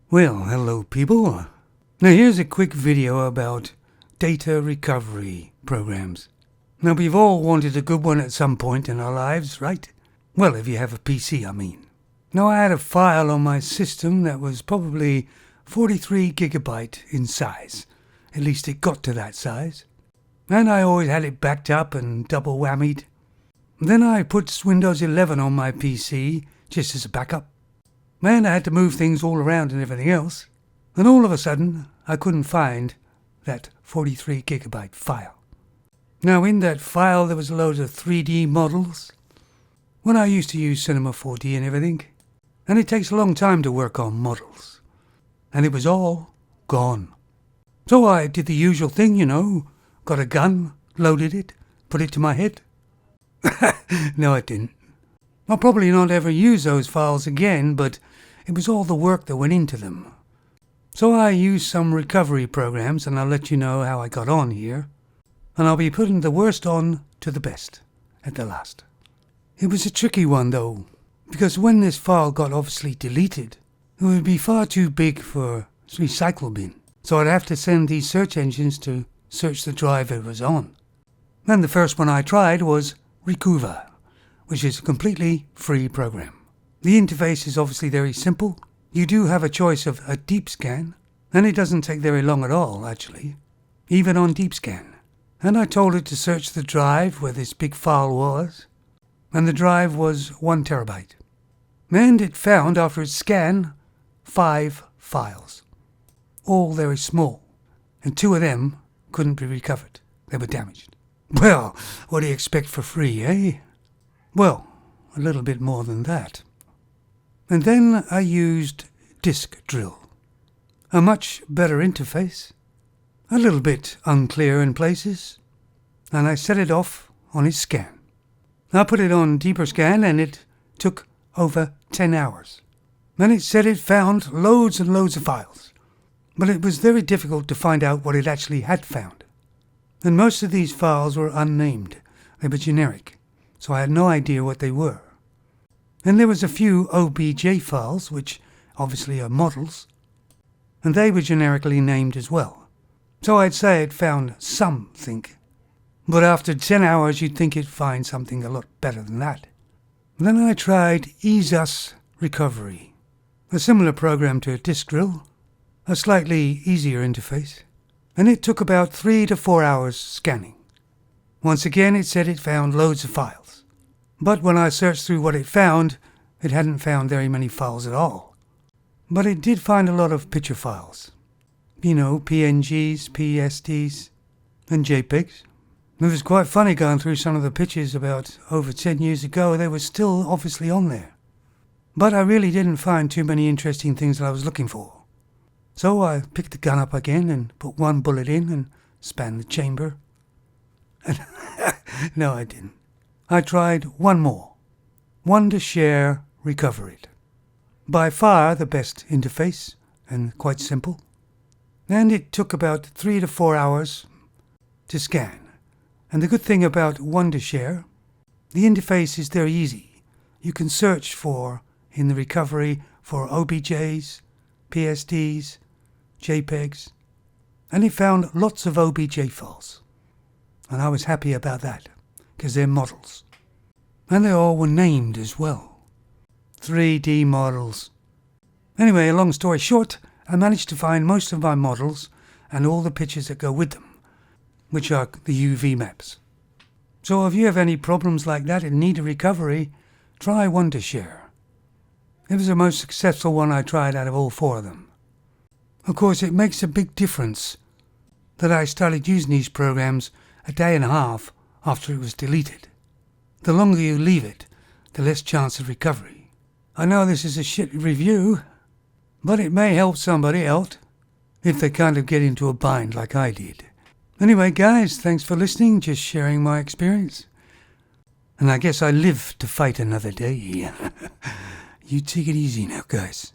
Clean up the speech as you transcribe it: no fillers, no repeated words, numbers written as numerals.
Well, hello people. Now here's a quick video about data recovery programs. Now we've all wanted a good one at some point in our lives, right? Well, if you have a PC, I mean. Now I had a file on my system that was probably 43 gigabyte in size. At least it got to that size. And I always had it backed up and double whammied. Then I put Windows 11 on my PC just as a backup. And I had to move things all around and everything else. And all of a sudden, I couldn't find that 43 gigabyte file. Now in that file there was loads of 3D models. When I used to use Cinema 4D and everything. And it takes a long time to work on models. And it was all gone. So I did the usual thing, got a gun, loaded it, put it to my head. No, I didn't. I'll probably not ever use those files again, but it was all the work that went into them. So I used some recovery programs, and I'll let you know how I got on here. And I'll be putting the worst on to the best at the last. It was a tricky one though, because when this file got obviously deleted, it would be far too big for recycle bin. So I'd have to send these search engines to search the drive it was on. And the first one I tried was Recuva, which is a completely free program. The interface is obviously very simple. You do have a choice of a deep scan, and it doesn't take very long at all, actually, even on deep scan. And I told it to search the drive where this big file was, and the drive was 1 terabyte. And it found, after its scan, 5 files, all very small, and 2 of them couldn't be recovered. They were damaged. Well, what do you expect for free, eh? Well, a little bit more than that. And then I used Disk Drill. A much better interface. A little bit unclear in places. And I set it off on its scan. I put it on deeper scan and it took over 10 hours. Then it said it found loads and loads of files. But it was very difficult to find out what it actually had found. And most of these files were unnamed. They were generic. So I had no idea what they were. And there was a few OBJ files, which obviously are models, and they were generically named as well. So I'd say it found something, but after 10 hours you'd think it'd find something a lot better than that. Then I tried EaseUS Recovery, a similar program to Disk Drill, a slightly easier interface, and it took about 3 to 4 hours scanning. Once again it said it found loads of files. But when I searched through what it found, it hadn't found very many files at all. But it did find a lot of picture files. PNGs, PSDs, and JPEGs. It was quite funny going through some of the pictures about over 10 years ago. They were still obviously on there. But I really didn't find too many interesting things that I was looking for. So I picked the gun up again and put 1 bullet in and spanned the chamber. No, I didn't. I tried one more. Wondershare Recovery. By far the best interface, and quite simple. And it took about 3 to 4 hours to scan. And the good thing about Wondershare, the interface is very easy. You can search in the recovery for OBJs, PSDs, JPEGs, and it found lots of OBJ files. And I was happy about that, because they're models. And they all were named as well. 3D models. Anyway, long story short, I managed to find most of my models and all the pictures that go with them, which are the UV maps. So if you have any problems like that and need a recovery, try Wondershare. It was the most successful one I tried out of all 4 of them. Of course, it makes a big difference that I started using these programs a day and a half after it was deleted. The longer you leave it, the less chance of recovery. I know this is a shit review, but it may help somebody out if they kind of get into a bind like I did. Anyway, guys, thanks for listening, just sharing my experience. And I guess I live to fight another day. You take it easy now, guys.